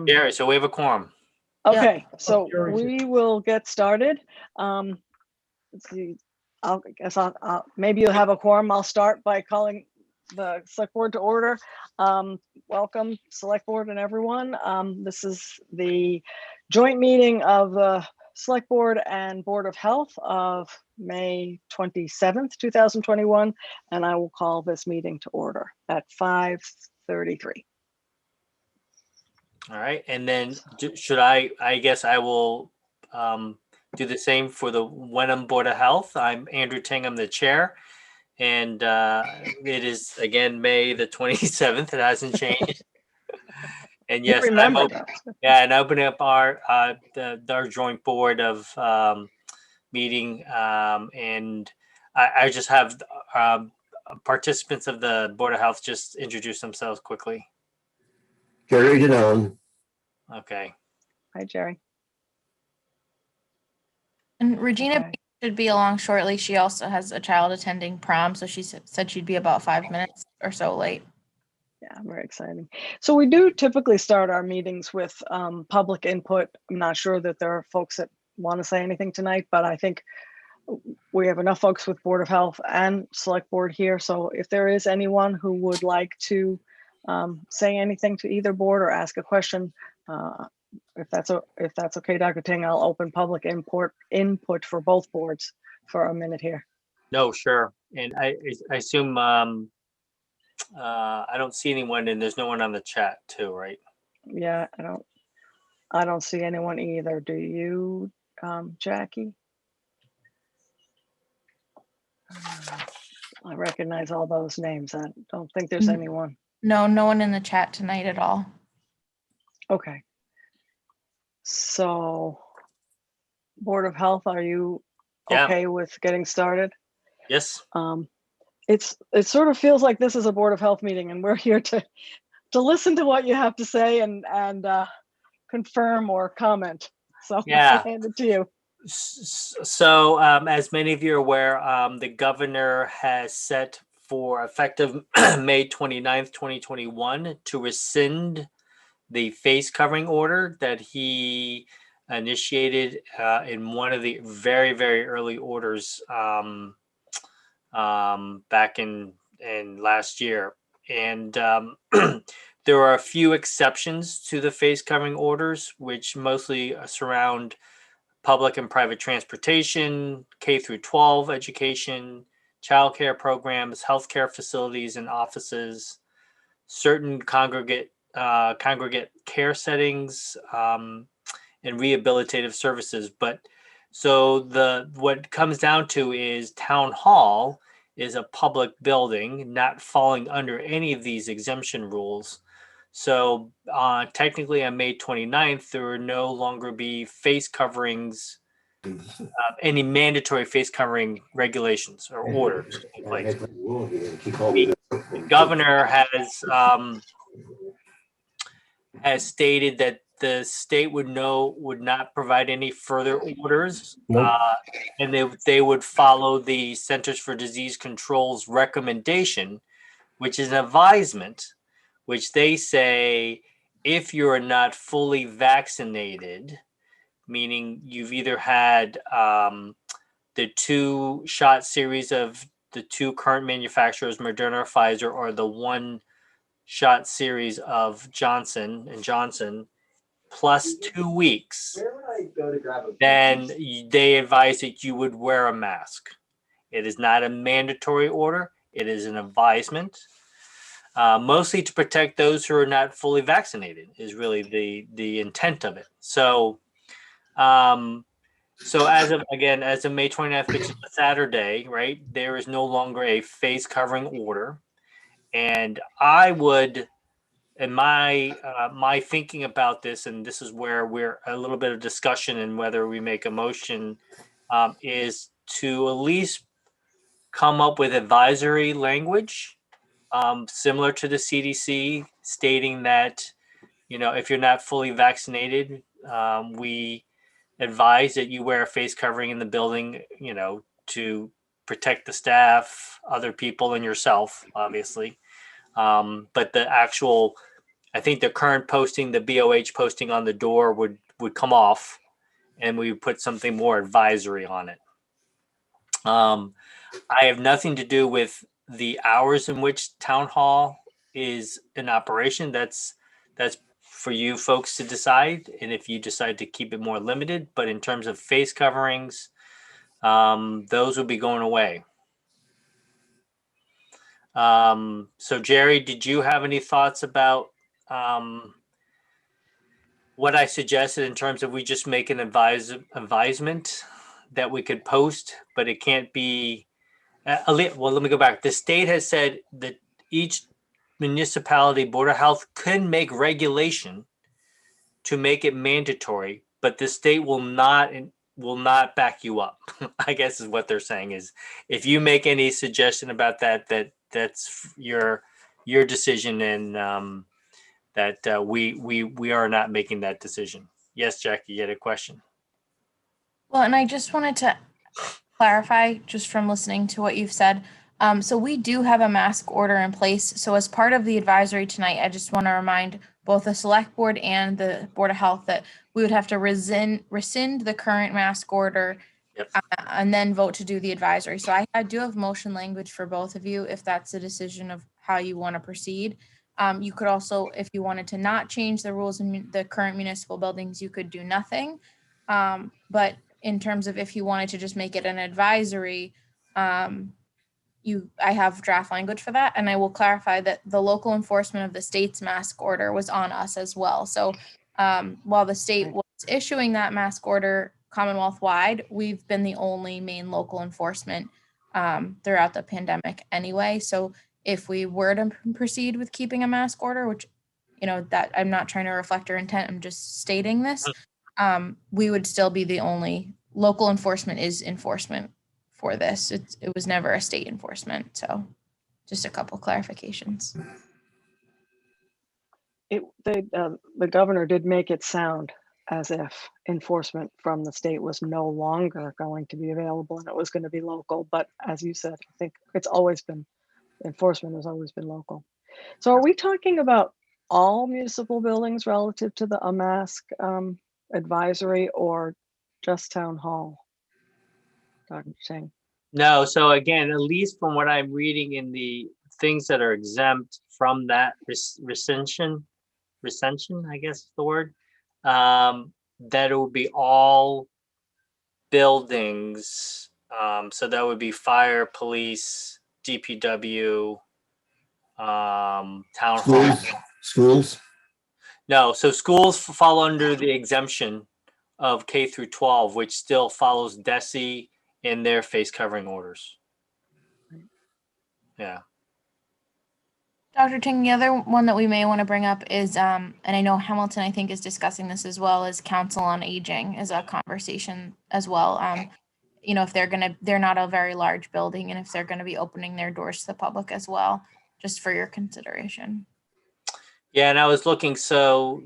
Jerry, so we have a quorum. Okay, so Jerry's here. we will get started. Let's see, I guess maybe you'll have a quorum. I'll start by calling the select board to order. Welcome, select board and everyone. This is the joint meeting of the select board and Board of Health of May 27th, 2021, and I will call this meeting to order at 5:33. All right, and then should I guess I will do the same for the Wenham Board of Health. I'm Andrew Ting, I'm the chair, and it is again May the 27th. It hasn't changed. And yes, Remember that. Yeah, and opening up our joint board of meeting, and I just have participants of the Board of Health just introduce themselves quickly. Jerry Denone. Okay. Hi, Jerry. And Regina Okay. should be along shortly. She also has a child attending prom, so she said she'd be about 5 minutes or so late. Yeah, very exciting. So we do typically start our meetings with public input. I'm not sure that there are folks that want to say anything tonight, but I think we have enough folks with Board of Health and Select Board here. So if there is anyone who would like to say anything to either board or ask a question, if that's okay, Dr. Ting, I'll open public input for both boards for a minute here. No, sure. And I assume I don't see anyone, and there's no one on the chat too, right? Yeah, I don't see anyone either. Do you, Jackie? I recognize all those names. I don't think there's anyone. No one in the chat tonight at all. Okay. So, Board of Health, are you okay with getting started? Yes. It sort of feels like this is a Board of Health meeting, and we're here to listen to what you have to say and confirm or comment. So Yeah. I'll hand it to you. So, as many of you are aware, the governor has set for effective May 29th, 2021 to rescind the face covering order that he initiated in one of the very, very early orders back in last year. And there are a few exceptions to the face covering orders, which mostly surround public and private transportation, K through 12 education, childcare programs, healthcare facilities and offices, certain congregate care settings, and rehabilitative services. But so what comes down to is town hall is a public building, not falling under any of these exemption rules. So technically on May 29th, there will no longer be face coverings, any mandatory face covering regulations or orders in place. The governor has stated that the state would not provide any further orders, and they would follow the Centers for Disease Control's recommendation, which is an advisement, which they say if you're not fully vaccinated, meaning you've either had the 2-shot series of the 2 current manufacturers, Moderna or Pfizer, or the 1-shot series of Johnson & Johnson, plus 2 weeks, then they advise that you would wear a mask. It is not a mandatory order. It is an advisement. Mostly to protect those who are not fully vaccinated is really the intent of it. So, as of May 29th, which is a Saturday, right, there is no longer a face covering order. And I would, in my thinking about this, and this is where we're a little bit of discussion and whether we make a motion, is to at least come up with advisory language, similar to the CDC, stating that, if you're not fully vaccinated, we advise that you wear a face covering in the building, to protect the staff, other people, and yourself, obviously. But the actual I think the current posting, the BOH posting on the door would come off, and we would put something more advisory on it. I have nothing to do with the hours in which town hall is in operation. That's for you folks to decide, and if you decide to keep it more limited. But in terms of face coverings, those will be going away. So Jerry, did you have any thoughts about what I suggested in terms of we just make an advisement that we could post, but it can't be. Well, let me go back. The state has said that each municipality board of health can make regulation to make it mandatory, but the state will not back you up. I guess is what they're saying is if you make any suggestion about that's your decision, and that we are not making that decision. Yes, Jackie, you had a question. Well, and I just wanted to clarify, just from listening to what you've said. So we do have a mask order in place. So as part of the advisory tonight, I just want to remind both the select board and the Board of Health that we would have to rescind the current mask order. Yep. And then vote to do the advisory. So I do have motion language for both of you if that's a decision of how you want to proceed. You could also, if you wanted to not change the rules in the current municipal buildings, you could do nothing. But in terms of if you wanted to just make it an advisory, I have draft language for that, and I will clarify that the local enforcement of the state's mask order was on us as well. So while the state was issuing that mask order Commonwealth wide, we've been the only main local enforcement throughout the pandemic anyway. So if we were to proceed with keeping a mask order, which, that I'm not trying to reflect our intent, I'm just stating this, we would still be the only local enforcement is enforcement for this. It was never a state enforcement. So just a couple clarifications. The governor did make it sound as if enforcement from the state was no longer going to be available and it was going to be local. But as you said, I think enforcement has always been local. So are we talking about all municipal buildings relative to a mask advisory, or just town hall? Dr. Chang. No, so again, at least from what I'm reading in the things that are exempt from that recension, I guess is the word, that it would be all buildings. So that would be fire, police, DPW, town hall. Schools. No, so schools fall under the exemption of K through 12, which still follows DESE in their face covering orders. Yeah. Dr. Ting, the other one that we may want to bring up is, and I know Hamilton, I think, is discussing this as well, is Council on Aging is a conversation as well. If they're not a very large building, and if they're going to be opening their doors to the public as well, just for your consideration. Yeah, and I was looking, so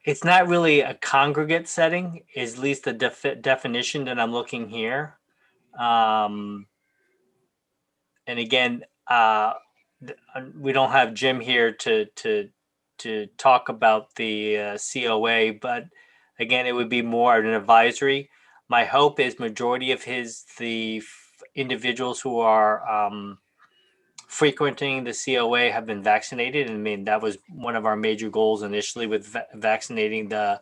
it's not really a congregate setting, is at least the definition that I'm looking here. And again, we don't have Jim here to talk about the COA, but again, it would be more of an advisory. My hope is majority of the individuals who are frequenting the COA have been vaccinated. And I mean, that was one of our major goals initially with vaccinating the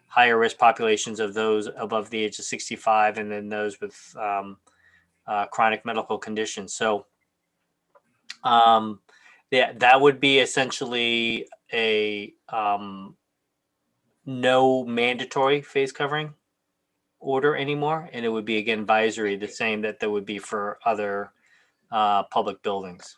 higher risk populations of those above the age of 65, and then those with chronic medical conditions. So that would be essentially a no mandatory face covering order anymore. And it would be, again, advisory, the same that there would be for other public buildings.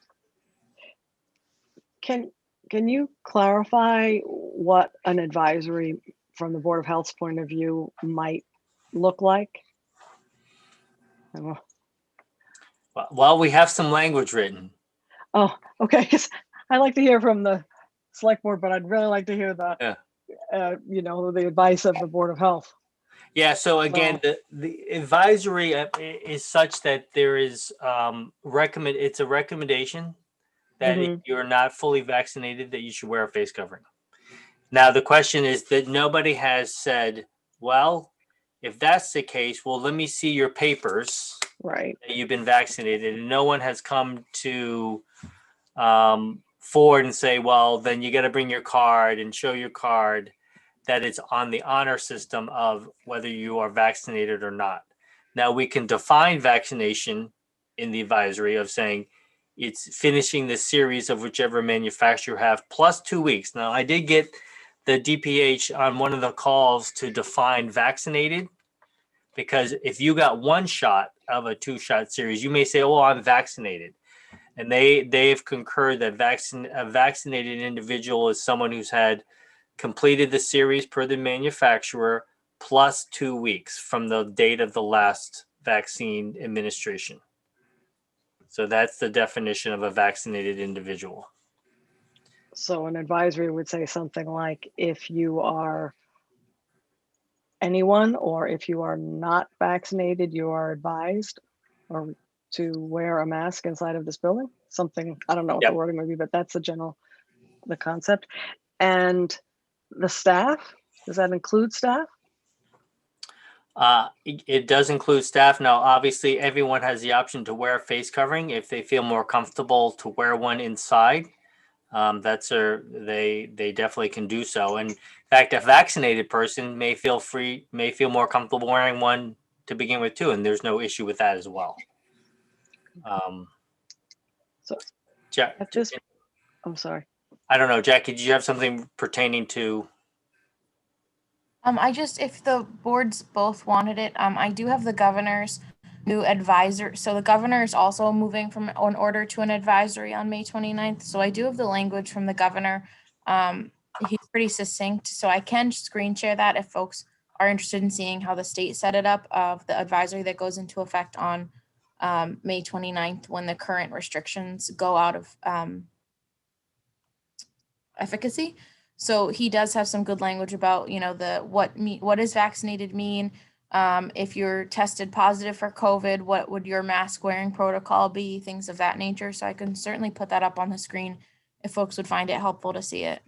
Can you clarify what an advisory from the Board of Health's point of view might look like? Well, we have some language written. Oh, okay. 'Cause I like to hear from the select board, but I'd really like to hear the advice of the Board of Health. Yeah. So again, the advisory is such that there is it's a recommendation that if you're not fully vaccinated, that you should wear a face covering. Now, the question is that nobody has said, well, if that's the case, well, let me see your papers Right. that you've been vaccinated. And no one has come to forward and say, well, then you got to bring your card and show your card that it's on the honor system of whether you are vaccinated or not. Now, we can define vaccination in the advisory of saying it's finishing the series of whichever manufacturer have plus 2 weeks. Now, I did get the DPH on one of the calls to define vaccinated, because if you got one shot of a 2-shot series, you may say, oh, I'm vaccinated. And they've concurred that a vaccinated individual is someone who's had completed the series per the manufacturer plus 2 weeks from the date of the last vaccine administration. So that's the definition of a vaccinated individual. So an advisory would say something like, if you are anyone, or if you are not vaccinated, you are advised or to wear a mask inside of this building. Something, I don't know what Yep. the wording would be, but that's the concept. And the staff, does that include staff? It does include staff. Now, obviously, everyone has the option to wear a face covering if they feel more comfortable to wear one inside. They definitely can do so. And in fact, a vaccinated person may feel more comfortable wearing one to begin with too, and there's no issue with that as well. So Jack, at this, I'm sorry. I don't know, Jackie, did you have something pertaining to? If the boards both wanted it, I do have the governor's new advisor. So the governor is also moving from an order to an advisory on May 29th. So I do have the language from the governor. He's pretty succinct, so I can screen share that if folks are interested in seeing how the state set it up, of the advisory that goes into effect on May 29th when the current restrictions go out of efficacy. So he does have some good language about, what does vaccinated mean? If you're tested positive for COVID, what would your mask wearing protocol be? Things of that nature. So I can certainly put that up on the screen if folks would find it helpful to see it.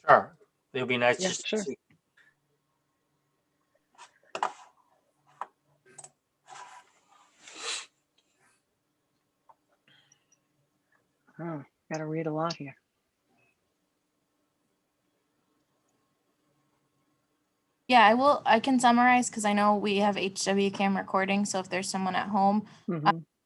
Sure, it would be nice Yeah, just to sure. see. Oh, got to read a lot here. Yeah, I can summarize because I know we have HW cam recording. So if there's someone at home,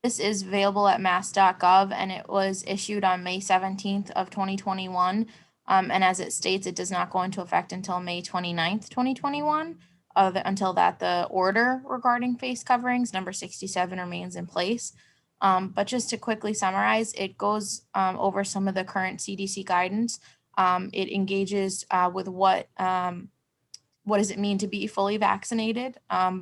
this is available at mass.gov, and it was issued on May 17th of 2021. And as it states, it does not go into effect until May 29th, 2021. Until that, the order regarding face coverings, number 67, remains in place. But just to quickly summarize, it goes over some of the current CDC guidance. It engages with what does it mean to be fully vaccinated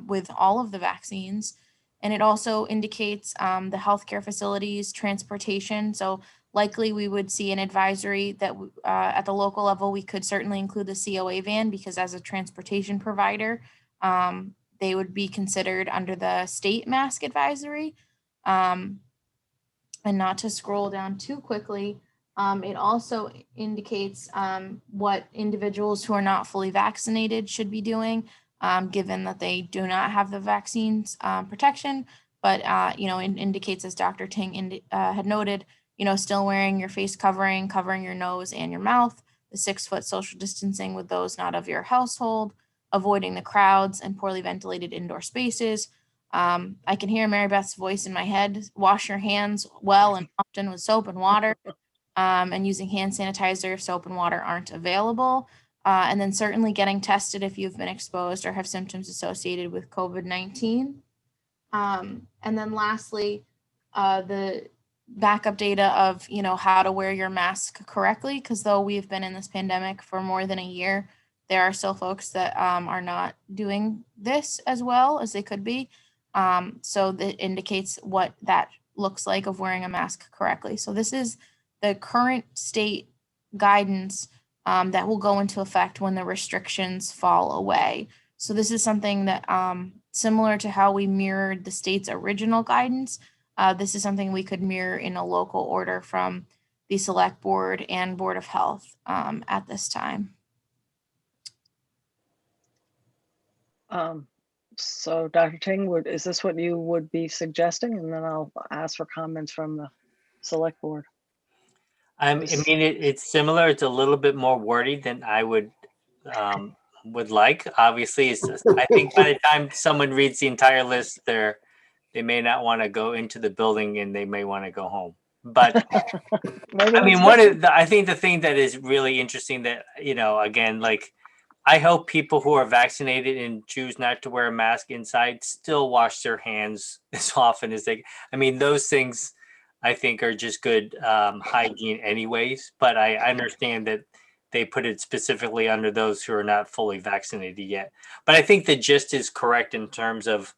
with all of the vaccines. And it also indicates the healthcare facilities, transportation. So likely we would see an advisory that at the local level, we could certainly include the COA van, because as a transportation provider, they would be considered under the state mask advisory. And not to scroll down too quickly, it also indicates what individuals who are not fully vaccinated should be doing, given that they do not have the vaccine's protection. But, it indicates, as Dr. Ting had noted, still wearing your face covering, covering your nose and your mouth, the 6-foot social distancing with those not of your household, avoiding the crowds and poorly ventilated indoor spaces. I can hear Mary Beth's voice in my head. Wash your hands well and often with soap and water, and using hand sanitizer if soap and water aren't available. And then certainly getting tested if you've been exposed or have symptoms associated with COVID-19. And then lastly, the backup data of, how to wear your mask correctly, because though we've been in this pandemic for more than a year, there are still folks that are not doing this as well as they could be. So that indicates what that looks like of wearing a mask correctly. So this is the current state guidance that will go into effect when the restrictions fall away. So this is something that similar to how we mirrored the state's original guidance. This is something we could mirror in a local order from the Select Board and Board of Health at this time. So Dr. Ting, is this what you would be suggesting? And then I'll ask for comments from the Select Board. I mean, it's similar. It's a little bit more wordy than I would like. Obviously, I think by the time someone reads the entire list, they may not want to go into the building and they may want to go home. But I mean, I think the thing that is really interesting that, again, like, I hope people who are vaccinated and choose not to wear a mask inside still wash their hands as often as they. I mean, those things I think are just good hygiene anyways. But I understand that they put it specifically under those who are not fully vaccinated yet. But I think the gist is correct in terms of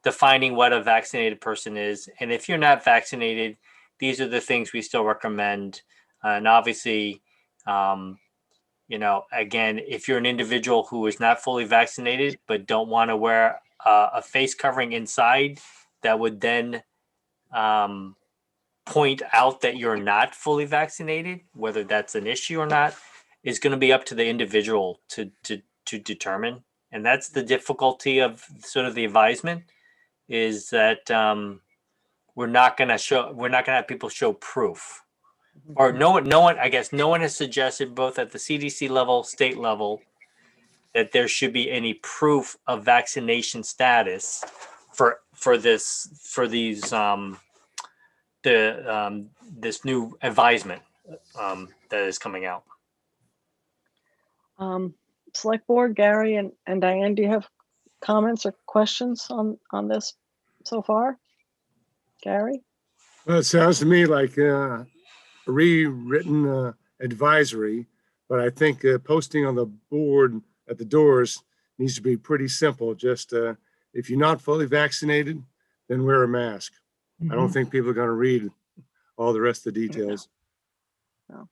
defining what a vaccinated person is. And if you're not vaccinated, these are the things we still recommend. And obviously, again, if you're an individual who is not fully vaccinated but don't want to wear a face covering inside, that would then point out that you're not fully vaccinated, whether that's an issue or not, is going to be up to the individual to determine. And that's the difficulty of sort of the advisement, is that we're not going to have people show proof. Or no one, I guess no one has suggested, both at the CDC level, state level, that there should be any proof of vaccination status for these this new advisement that is coming out. Select Board, Gary and Diane, do you have comments or questions on this so far? Gary? Well, it sounds to me like a rewritten advisory, but I think posting on the board at the doors needs to be pretty simple. Just if you're not fully vaccinated, then wear a mask. I don't think people are going to read all the rest of the details. No.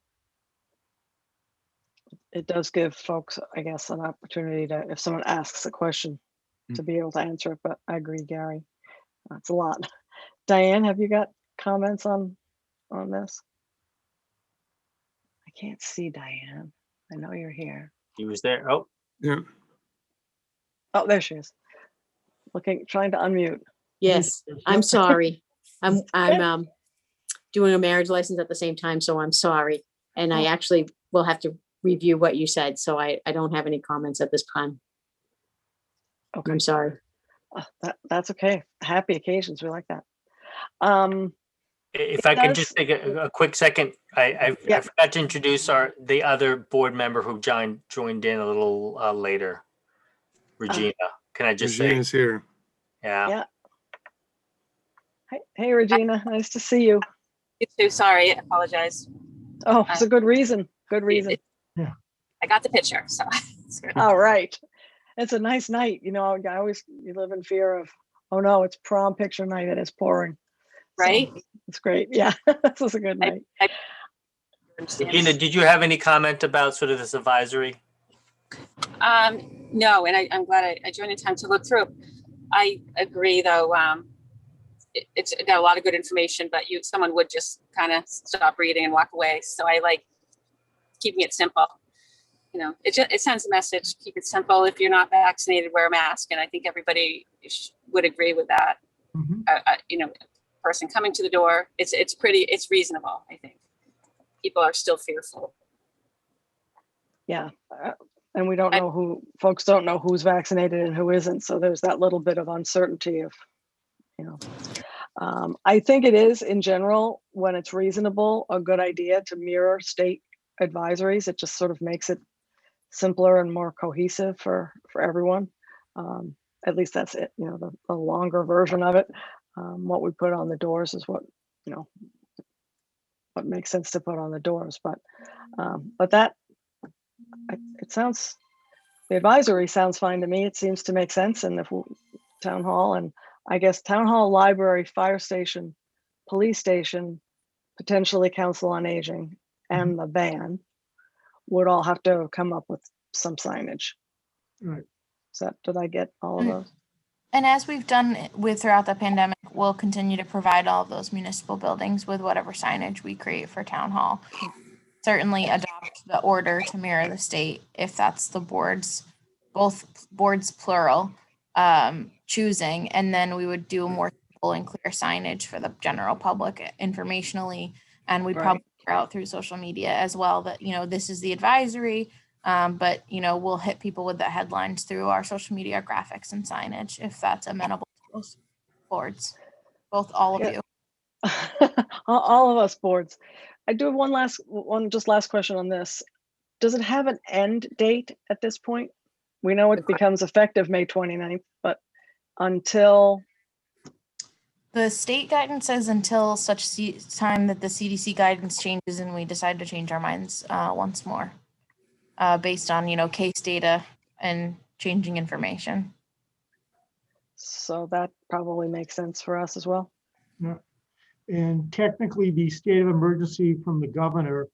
It does give folks, I guess, an opportunity to, if someone asks a question, to be able to answer it. But I agree, Gary. That's a lot. Diane, have you got comments on this? I can't see Diane. I know you're here. He was there. Oh, Yeah. Oh, there she is. Trying to unmute. Yes, I'm sorry. I'm doing a marriage license at the same time, so I'm sorry. And I actually will have to review what you said, so I don't have any comments at this time. Okay. I'm sorry. That's okay. Happy occasions. We like that. if I could just take a quick second, I forgot to introduce the other board member who joined in a little later, Regina. Can I just Regina's say? here. Yeah. Hey, Regina. Nice to see you. You too. Sorry, I apologize. Oh, it's a good reason. Good reason. Yeah. I got the picture, so it's good. All right. It's a nice night. You live in fear of, oh no, it's prom picture night and it's pouring. Right? So it's great. Yeah, this was a good night. Regina, did you have any comment about sort of this advisory? No, and I'm glad I joined in time to look through. I agree, though. It's got a lot of good information, but someone would just kind of stop reading and walk away. So I like keeping it simple. It sends a message. Keep it simple. If you're not vaccinated, wear a mask, and I think everybody would agree with that. Mm-hmm. Person coming to the door, it's reasonable. I think people are still fearful. Yeah. And we don't know folks don't know who's vaccinated and who isn't. So there's that little bit of uncertainty of, I think it is in general, when it's reasonable, a good idea to mirror state advisories. It just sort of makes it simpler and more cohesive for everyone. At least that's it, the longer version of it. What we put on the doors is what makes sense to put on the doors. But that, the advisory sounds fine to me. It seems to make sense. And if town hall, and I guess town hall, library, fire station, police station, potentially council on aging, and the van would all have to come up with some signage. Right. Did I get all of those? And as we've done with throughout the pandemic, we'll continue to provide all of those municipal buildings with whatever signage we create for town hall. Certainly adopt the order to mirror the state if that's the board's, both boards plural, choosing, and then we would do a more simple and clear signage for the general public informationally. And we'd Right. probably put out through social media as well that, this is the advisory. But we'll hit people with the headlines through our social media graphics and signage if that's amenable to those boards, all of Yeah. you. All of us boards. I do have one last question on this. Does it have an end date at this point? We know it becomes effective May 29th, but until, The state guidance says until such time that the CDC guidance changes and we decide to change our minds once more, based on case data and changing information. so that probably makes sense for us as well. Yeah. And technically, the state of emergency from the governor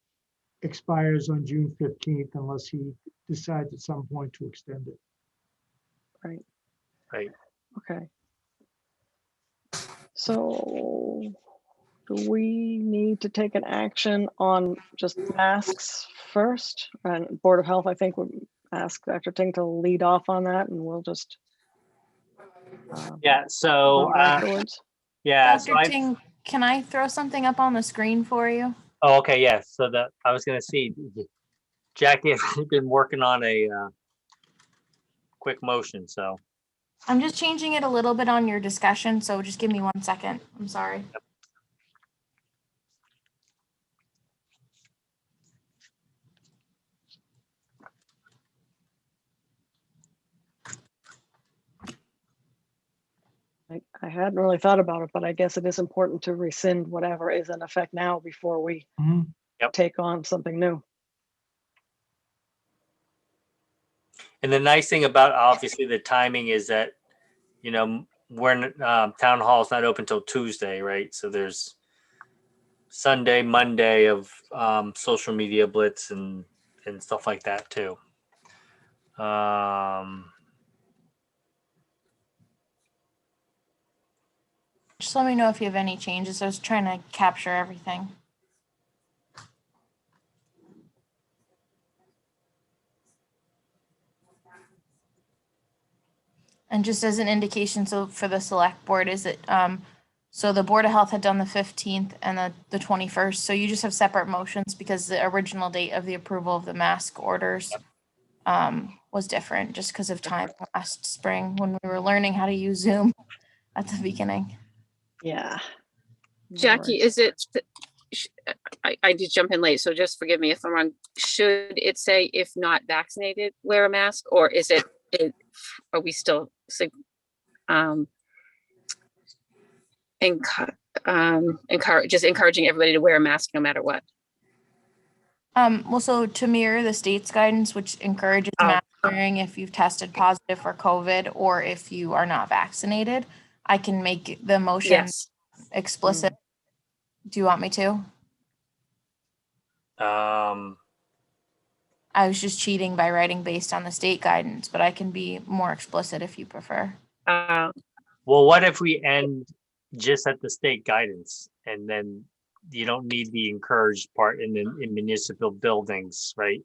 expires on June 15th unless he decides at some point to extend it. Right. Right. Okay. So do we need to take an action on just masks first? And Board of Health, I think, would ask Dr. Ting to lead off on that, and we'll just Yeah, so, vote afterwards. yeah, so Dr. Ting, can I throw something up on the screen for you? oh, okay, yes, so I was gonna see, Jackie has been working on a quick motion, so. I'm just changing it a little bit on your discussion, so just give me 1 second. I'm sorry. I hadn't really thought about it, but I guess it is important to rescind whatever is in effect now before we Yep. take on something new. And the nice thing about obviously the timing is that, we're town hall is not open till Tuesday, right? So there's Sunday, Monday of social media blitz and stuff like that too. Just let me know if you have any changes. I was trying to capture everything. And just as an indication, so for the select board, is it, so the Board of Health had done the 15th and the 21st. So you just have separate motions because the original date of the approval of the mask orders was different just because of time last spring when we were learning how to use Zoom at the beginning. Yeah. No Jackie, worries. is it, I did jump in late, so just forgive me if I'm wrong. Should it say if not vaccinated, wear a mask, or is it, are we still encouraging everybody to wear a mask no matter what? Well, so to mirror the state's guidance, which encourages mask wearing if you've tested positive for COVID or if you are not vaccinated, I can make the motion Yes. explicit. Do you want me to? I was just cheating by writing based on the state guidance, but I can be more explicit if you prefer. Well, what if we end just at the state guidance and then you don't need the encouraged part in municipal buildings, right?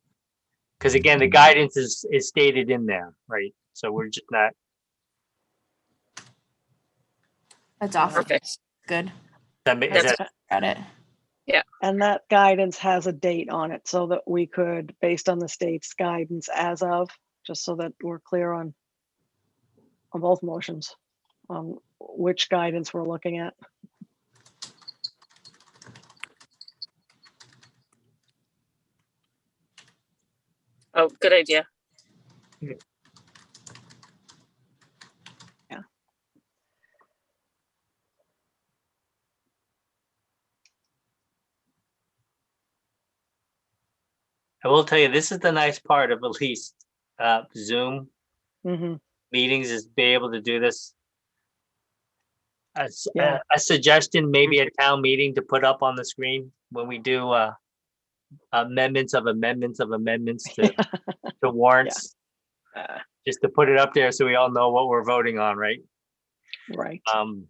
Because again, the guidance is stated in there, right? So we're just not. That's awesome. Perfect. Good. Is that Got it. And that guidance has a date on it so that we could, based on the state's guidance as of, just so that we're clear on both motions, on which guidance we're looking at. Oh, good idea. Yeah. I will tell you, this is the nice part of at least Zoom Mm-hmm. meetings is be able to do this. Yeah. A suggestion, maybe a town meeting to put up on the screen when we do amendments to warrants, just to put it up there so we all know what we're voting on, right? Right. Well, that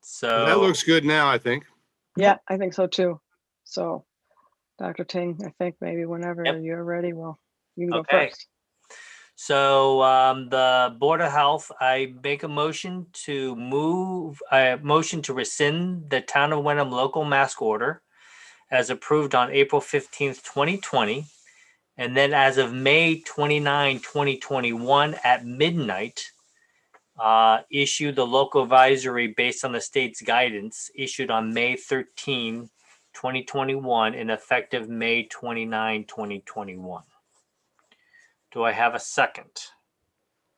So, looks good now, I think. Yeah, I think so too. So, Dr. Ting, I think maybe whenever Yep. you're ready, well, you can go okay. first. So the Board of Health, I make a motion to rescind the Town of Wenham local mask order as approved on April 15th, 2020. And then as of May 29, 2021 at midnight, issue the local advisory based on the state's guidance issued on May 13, 2021 and effective May 29, 2021. Do I have a second?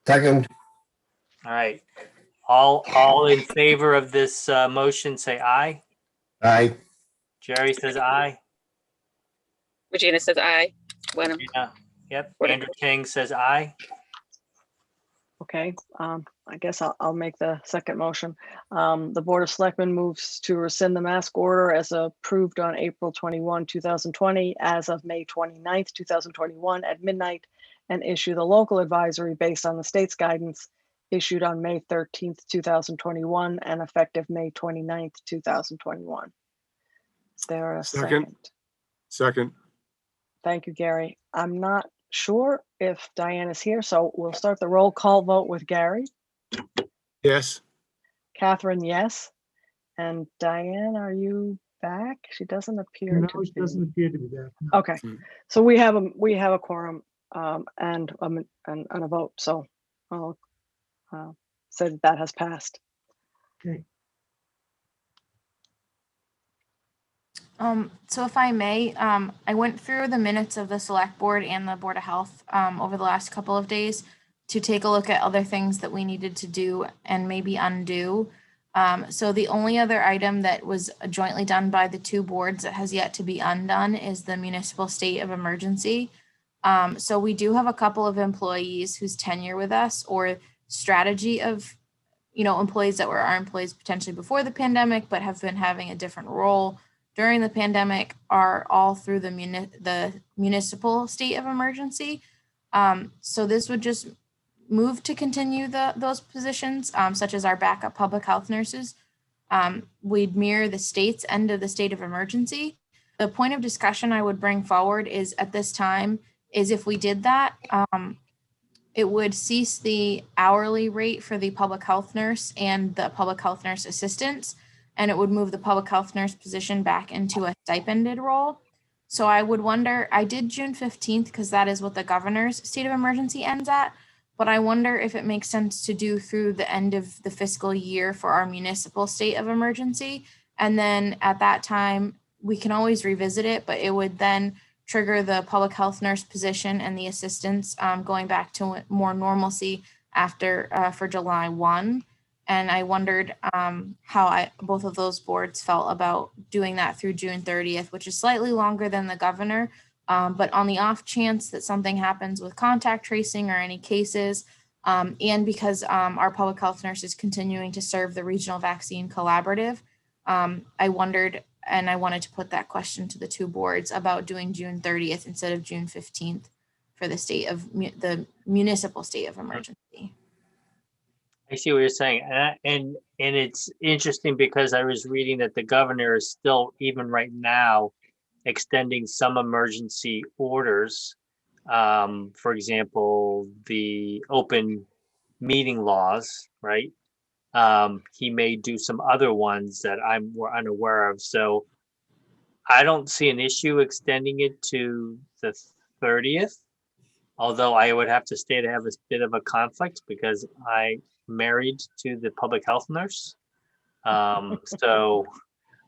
Second, All right. All in favor of this motion, say aye. aye. Jerry says aye. Regina says aye. Wenham. Yeah. Yep. What- Andrew King says aye. Okay, I guess I'll make the second motion. The Board of Selectmen moves to rescind the mask order as approved on April 21, 2020, as of May 29th, 2021 at midnight, and issue the local advisory based on the state's guidance issued on May 13th, 2021, and effective May 29th, 2021. Is there a Second. second? Second, Thank you, Gary. I'm not sure if Diane is here, so we'll start the roll call vote with Gary. yes. Catherine, yes. And Diane, are you back? She doesn't appear No, to it doesn't be. appear to be there. No. Okay, Hmm. so we have a quorum and a vote. So I'll say that has passed. Okay. So if I may, I went through the minutes of the select board and the Board of Health over the last couple of days to take a look at other things that we needed to do and maybe undo. So the only other item that was jointly done by the two boards that has yet to be undone is the municipal state of emergency. So we do have a couple of employees whose tenure with us or strategy of, employees that were our employees potentially before the pandemic, but have been having a different role during the pandemic are all through the municipal state of emergency. So this would just move to continue those positions, such as our backup public health nurses. We'd mirror the state's end of the state of emergency. The point of discussion I would bring forward is at this time is if we did that, it would cease the hourly rate for the public health nurse and the public health nurse assistants, and it would move the public health nurse position back into a stipended role. So I would wonder, I did June 15th because that is what the governor's state of emergency ends at, but I wonder if it makes sense to do through the end of the fiscal year for our municipal state of emergency. And then at that time, we can always revisit it, but it would then trigger the public health nurse position and the assistants going back to more normalcy after for July 1. And I wondered how both of those boards felt about doing that through June 30th, which is slightly longer than the governor. But on the off chance that something happens with contact tracing or any cases, and because our public health nurse is continuing to serve the regional vaccine collaborative, I wondered, and I wanted to put that question to the two boards about doing June 30th instead of June 15th for the state of the municipal state of emergency. I see what you're saying. And it's interesting because I was reading that the governor is still, even right now, extending some emergency orders. For example, the open meeting laws, right? He may do some other ones that I'm unaware of. So I don't see an issue extending it to the 30th, although I would have to stay to have a bit of a conflict because I married to the public health nurse. So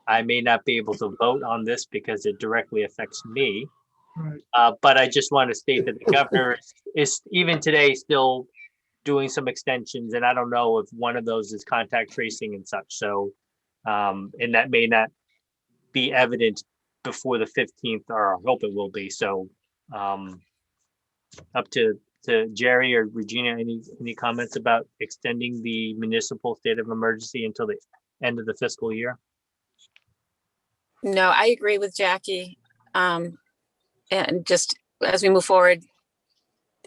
I may not be able to vote on this because it directly affects me. Right. But I just want to state that the governor is even today still doing some extensions, and I don't know if one of those is contact tracing and such. So, and that may not be evident before the 15th, or I hope it will be. So, up to Jerry or Regina, any comments about extending the municipal state of emergency until the end of the fiscal year? No, I agree with Jackie. And just as we move forward,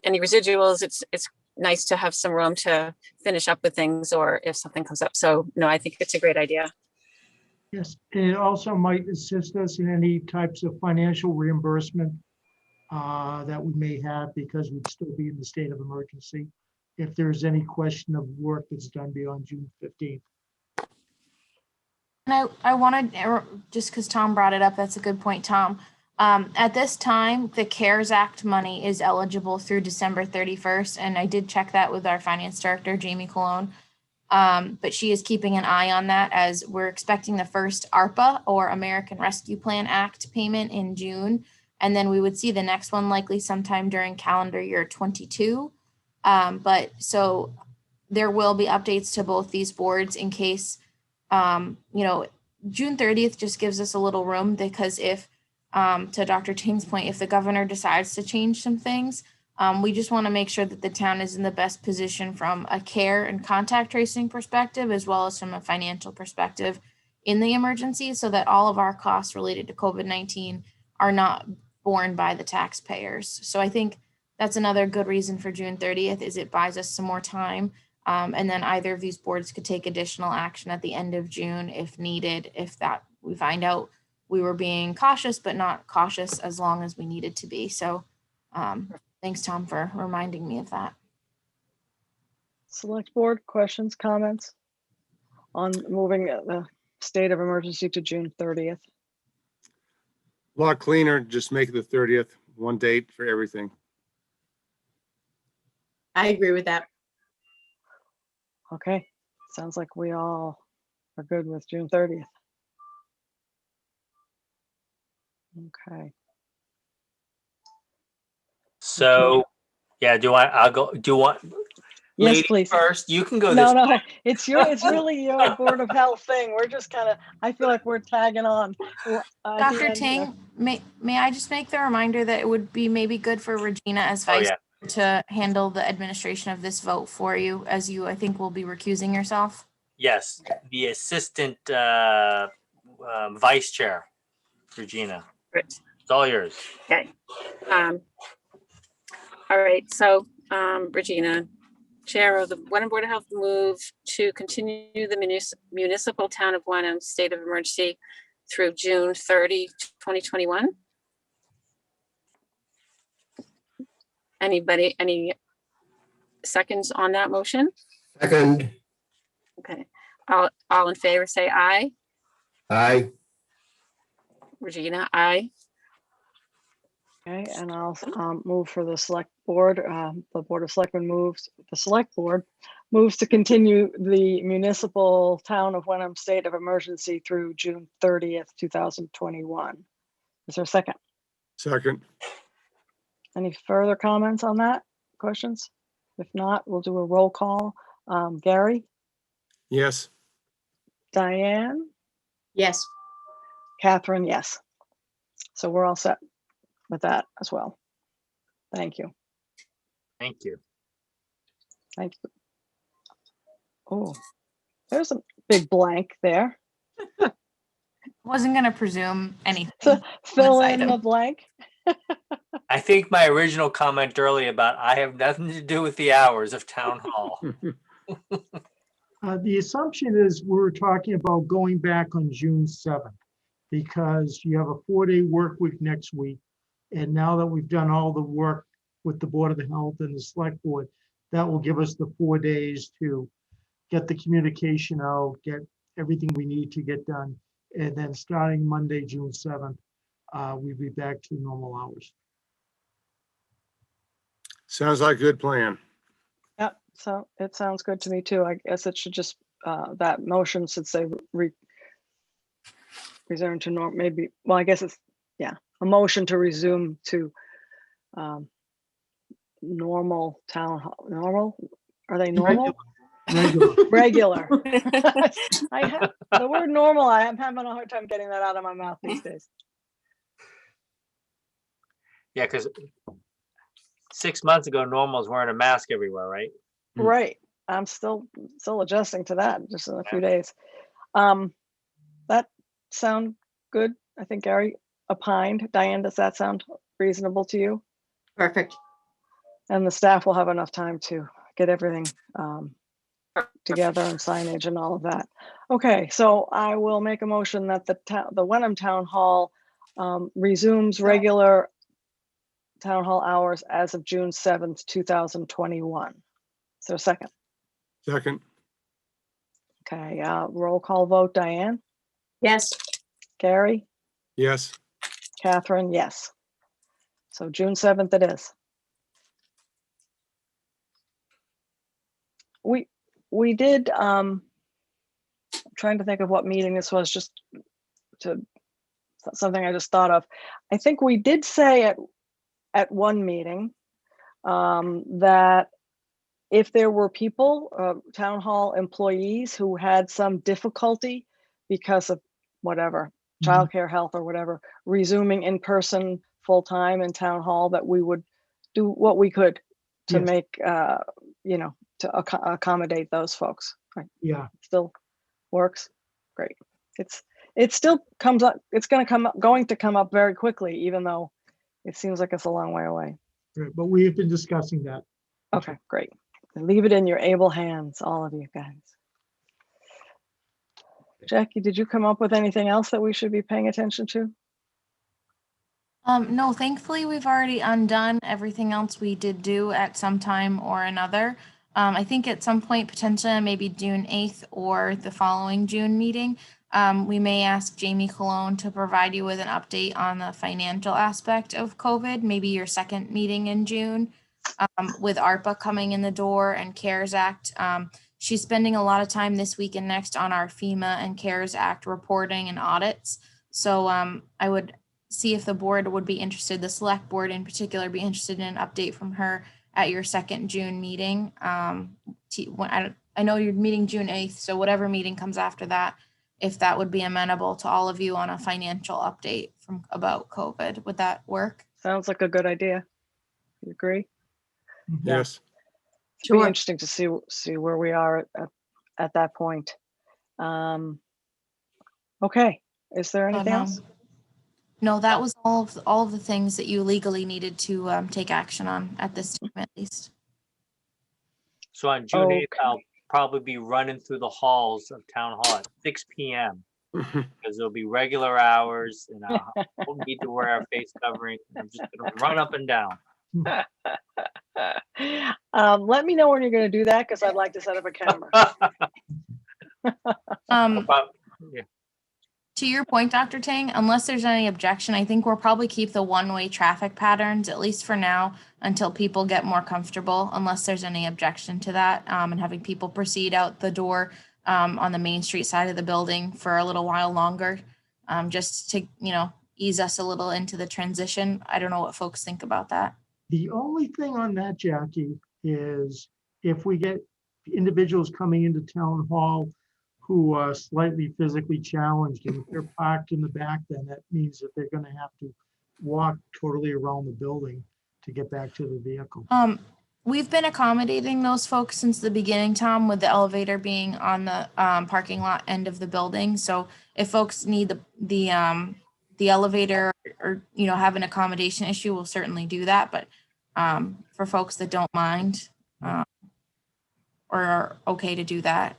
any residuals, it's nice to have some room to finish up with things or if something comes up. So no, I think it's a great idea. Yes, and it also might assist us in any types of financial reimbursement that we may have because we'd still be in the state of emergency. If there's any question of work that's done beyond June 15th. And I wanted, just because Tom brought it up, that's a good point, Tom. At this time, the CARES Act money is eligible through December 31st. And I did check that with our finance director, Jamie Colon. But she is keeping an eye on that as we're expecting the first ARPA or American Rescue Plan Act payment in June. And then we would see the next one likely sometime during calendar year 22. But so there will be updates to both these boards in case, June 30th just gives us a little room because if, to Dr. Ting's point, if the governor decides to change some things, we just want to make sure that the town is in the best position from a care and contact tracing perspective, as well as from a financial perspective in the emergency, so that all of our costs related to COVID-19 are not borne by the taxpayers. So I think that's another good reason for June 30th is it buys us some more time. And then either of these boards could take additional action at the end of June if needed, if that we find out we were being cautious, but not cautious as long as we needed to be. So thanks, Tom, for reminding me of that. Select board questions, comments on moving the state of emergency to June 30th. A lot cleaner, just make it the 30th, one date for everything. I agree with that. Okay, sounds like we all are good with June 30th. Okay. So, yeah, I'll go, do you want? Yes, lady please. First, you can go No, this no, way. it's really your Board of Health thing. We're just kind of, I feel like we're tagging on. At the Dr. end here. Ting, may I just make the reminder that it would be maybe good for Regina as Oh, vice yeah. to handle the administration of this vote for you, as you, I think, will be recusing yourself. Yes, the assistant vice chair, Regina. Great. It's all yours. Okay. All right. So, Regina, Chair of the Wenham Board of Health, move to continue the municipal town of Wenham state of emergency through June 30, 2021. Anybody, any seconds on that motion? second, Okay. All in favor, say aye. aye, Regina, aye. Okay, and I'll move for the select board. The Board of Selectmen moves, the select board moves to continue the municipal town of Wenham state of emergency through June 30th, 2021. Is there a second? Second, Any further comments on that? Questions? If not, we'll do a roll call. Gary, yes. Diane, Yes. Catherine, yes. So we're all set with that as well. Thank you. Thank you. Thank you. Oh, there's a big blank there. Wasn't going to presume anything. To fill This in the item. blank. I think my original comment earlier about I have nothing to do with the hours of town hall. The assumption is we're talking about going back on June 7th because you have a 4-day work week next week. And now that we've done all the work with the Board of Health and the Select Board, that will give us the 4 days to get the communication out, get everything we need to get done. And then starting Monday, June 7th, we'll be back to normal hours. Sounds like a good plan. Yep, so it sounds good to me too. I guess it should just, that motion should say resume to norm, maybe, well, I guess it's, yeah, a motion to resume to normal town hall, normal? Are they normal? Regular. Regular. The word normal, I'm having a hard time getting that out of my mouth these days. Yeah, because 6 months ago, normal was wearing a mask everywhere, right? Right, I'm still adjusting to that just in a few days. That sound good? I think Gary opined. Diane, does that sound reasonable to you? Perfect. And the staff will have enough time to get everything together and signage and all of that. Okay, so I will make a motion that the Wenham Town Hall resumes regular town hall hours as of June 7th, 2021. So second. Second, Okay, roll call vote, Diane, Yes, Gary, yes. Catherine, yes. So June 7th it is. We did, I'm trying to think of what meeting this was, just to, something I just thought of. I think we did say at one meeting that if there were people, town hall employees who had some difficulty because of whatever, Mhm. childcare, health or whatever, resuming in person full-time in town hall, that we would do what we could to Yes. make, to accommodate those folks. Right. Yeah, Still works. Great. It still comes up, it's going to come up very quickly, even though it seems like it's a long way away. right, but we have been discussing that. Okay, great. Leave it in your able hands, all of you guys. Jackie, did you come up with anything else that we should be paying attention to? No, thankfully, we've already undone everything else we did do at some time or another. I think at some point, potentially maybe June 8th or the following June meeting, we may ask Jamie Cologne to provide you with an update on the financial aspect of COVID, maybe your second meeting in June, with ARPA coming in the door and CARES Act. She's spending a lot of time this week and next on our FEMA and CARES Act reporting and audits. So I would see if the board would be interested, the select board in particular, be interested in an update from her at your second June meeting. I know you're meeting June 8th, so whatever meeting comes after that, if that would be amenable to all of you on a financial update about COVID, would that work? Sounds like a good idea. You agree? Yeah. Yes. It'd be sure. interesting to see where we are at that point. Okay, is there anything else? No, that was all of the things that you legally needed to take action on at this time, at least. So on June 8th, Okay. I'll probably be running through the halls of Town Hall at 6 p.m. because there'll be regular hours and I won't need to wear a face covering. I'm just gonna run up and down. Let me know when you're going to do that, because I'd like to set up a camera. But, yeah. To your point, Dr. Tang, unless there's any objection, I think we'll probably keep the one-way traffic patterns, at least for now, until people get more comfortable, unless there's any objection to that, and having people proceed out the door on the Main Street side of the building for a little while longer, just to, ease us a little into the transition. I don't know what folks think about that. The only thing on that, Jackie, is if we get individuals coming into town hall who are slightly physically challenged, and if they're parked in the back, then that means that they're gonna have to walk totally around the building to get back to the vehicle. We've been accommodating those folks since the beginning, Tom, with the elevator being on the parking lot end of the building. So if folks need the elevator or have an accommodation issue, we'll certainly do that. But for folks that don't mind or are okay to do that,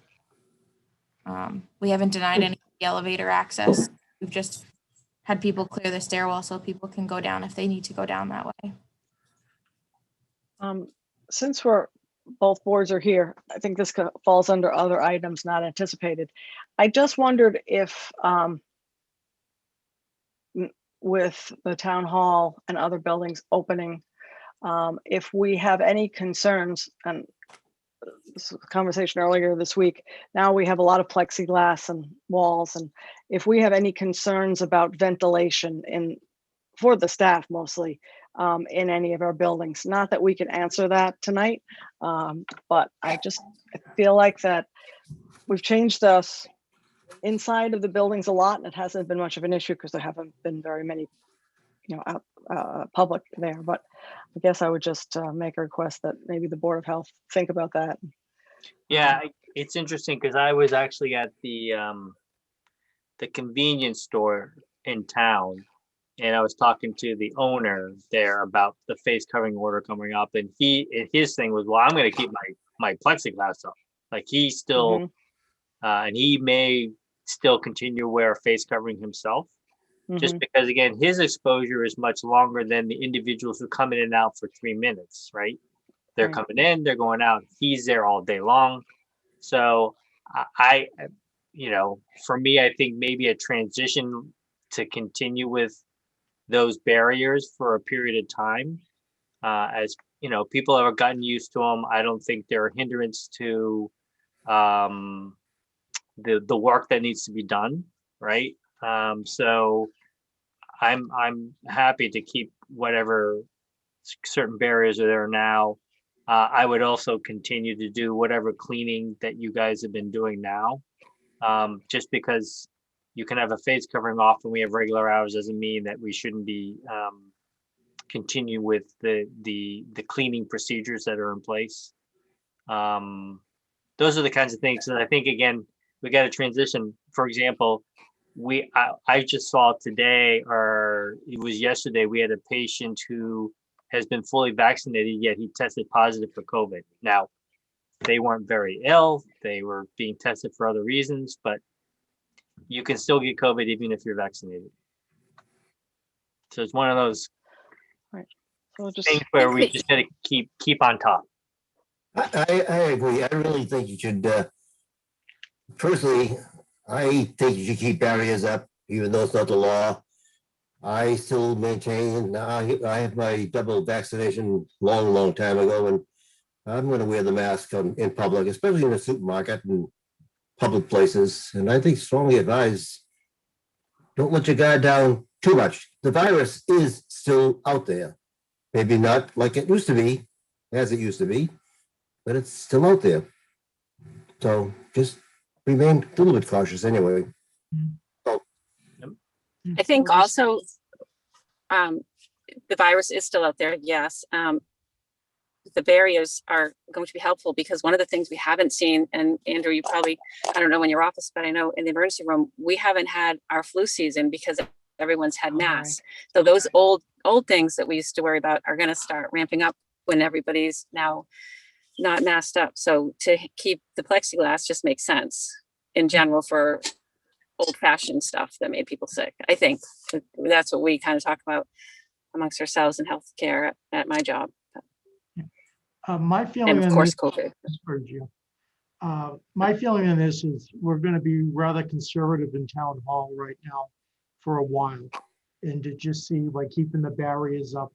we haven't denied any elevator access. We've just had people clear the stairwell so people can go down if they need to go down that way. Since both boards are here, I think this falls under other items not anticipated. I just wondered if with the town hall and other buildings opening, if we have any concerns, and this was a conversation earlier this week, now we have a lot of plexiglass and walls, and if we have any concerns about ventilation for the staff mostly, in any of our buildings. Not that we can answer that tonight, but I feel like that we've changed us inside of the buildings a lot, and it hasn't been much of an issue because there haven't been very many, out public there. But I guess I would just make a request that maybe the Board of Health think about that. Yeah, it's interesting because I was actually at the convenience store in town, and I was talking to the owner there about the face covering order coming up, and his thing was, well, I'm going to keep my my plexiglass up. Like he still, and he may still continue to wear a face covering himself, just because again, his exposure is much longer than the individuals who come in and out for 3 minutes, right? They're Right. coming in, they're going out. He's there all day long. So I, you know, for me, I think maybe a transition to continue with those barriers for a period of time. As you know, people have gotten used to them. I don't think they're a hindrance to the work that needs to be done, right? So I'm happy to keep whatever certain barriers are there now. I would also continue to do whatever cleaning that you guys have been doing now. Just because you can have a face covering off when we have regular hours doesn't mean that we shouldn't be continue with the cleaning procedures that are in place. Those are the kinds of things that I think, again, we got to transition. For example, I just saw today, or it was yesterday, we had a patient who has been fully vaccinated, yet he tested positive for COVID. Now, they weren't very ill. They were being tested for other reasons, but you can still get COVID even if you're vaccinated. So it's one of those So just things where think we that- just got to keep on top. I agree. I really think you should, personally, I think you should keep barriers up, even though it's not the law. I still maintain, I had my double vaccination long time ago, and I'm going to wear the mask in public, especially in the supermarket and public places. And I think strongly advise, don't let your guard down too much. The virus is still out there. Maybe not like it used to be, as it used to be, but it's still out there. So just remain a little bit cautious anyway. I think We'll just- also, the virus is still out there, yes. The barriers are going to be helpful because one of the things we haven't seen, and Andrew, you probably, I don't know in your office, but I know in the emergency room, we haven't had our flu season because everyone's had masks. So those old things that we used to worry about are going to start ramping up when everybody's now not masked up. So to keep the plexiglass just makes sense in general for old fashioned stuff that made people sick. I think that's what we kind of talk about amongst ourselves in healthcare at my job. My feeling And of on course, this, COVID. heard you. My feeling on this is we're going to be rather conservative in town hall right now for a while. And to just see by keeping the barriers up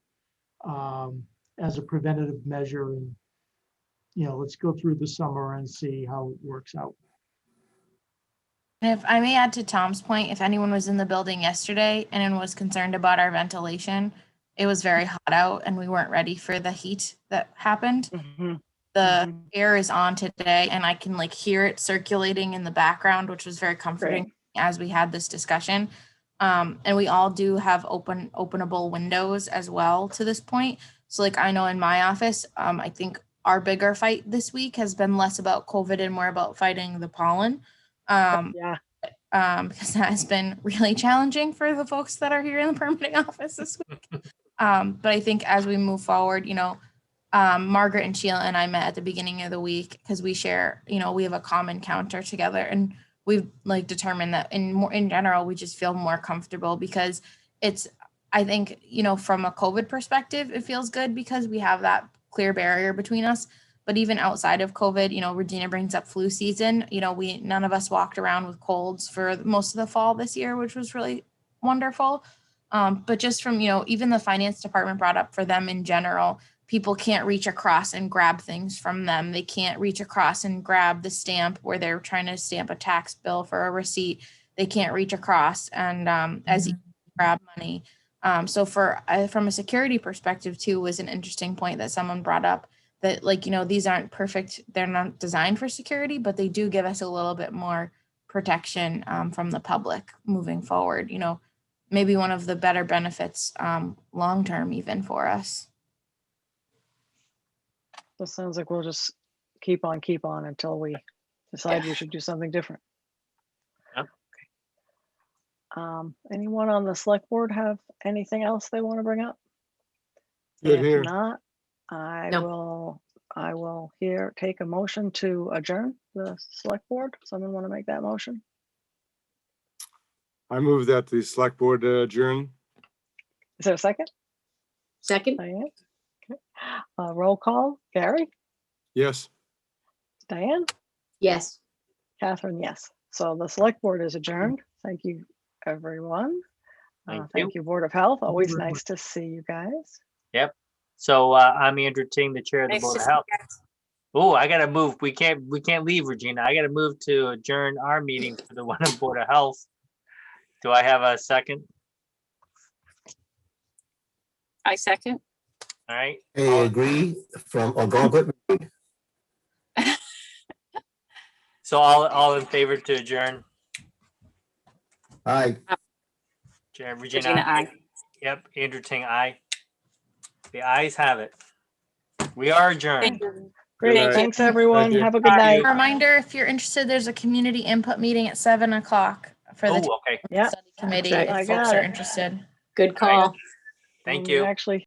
as a preventative measure, and let's go through the summer and see how it works out. And if I may add to Tom's point, if anyone was in the building yesterday and was concerned about our ventilation, it was very hot out and we weren't ready for the heat that happened. Mhm. The Mhm. air is on today and I can hear it circulating in the background, which was very comforting as we had this discussion. And we all do have openable windows as well to this point. So I know in my office, I think our bigger fight this week has been less about COVID and more about fighting the pollen. Yeah. Because that has been really challenging for the folks that are here in the permitting office this week. But I think as we move forward, Margaret and Sheila and I met at the beginning of the week because we share, we have a common counter together, and we've determined that in general, we just feel more comfortable because I think, from a COVID perspective, it feels good because we have that clear barrier between us. But even outside of COVID, Regina brings up flu season. None of us walked around with colds for most of the fall this year, which was really wonderful. But just from, even the finance department brought up for them in general, people can't reach across and grab things from them. They can't reach across and grab the stamp where they're trying to stamp a tax bill for a receipt. They can't reach across and as you grab money. So from a security perspective too, was an interesting point that someone brought up. That these aren't perfect. They're not designed for security, but they do give us a little bit more protection from the public moving forward. Maybe one of the better benefits long-term even for us. So it sounds like we'll just keep on until we decide we should do something different. Yep. Anyone on the select board have anything else they want to bring up? Good If here. not, I No. will I will take a motion to adjourn the select board. Someone want to make that motion? I move that the select board adjourn. Is there a second? Second, Diane? Okay. Roll call, Gary, Yes. Diane, yes. Catherine, yes. So the select board is adjourned. Thank you, everyone. Thank You, Board of Health. Always very nice to see you guys. So I'm Andrew Ting, the chair of the Nice Board to of see you Health. guys. Oh, I gotta move. We can't leave, Regina. I gotta move to adjourn our meeting for the Wenham Board of Health. Do I have a second? I second. All right. I agree from Algonquin. So all in favor to adjourn? Aye. Regina, Regina, aye. Yep, Andrew Ting, aye. The ayes have it. We are adjourned. Thank you. Great, night. thanks, everyone. you. Have a good Thank night. you. Reminder, if you're interested, there's a community input meeting at 7 o'clock for the Oh, okay. Yeah, study committee right. I if folks got are it. interested. Good call. Thank And you. Actually,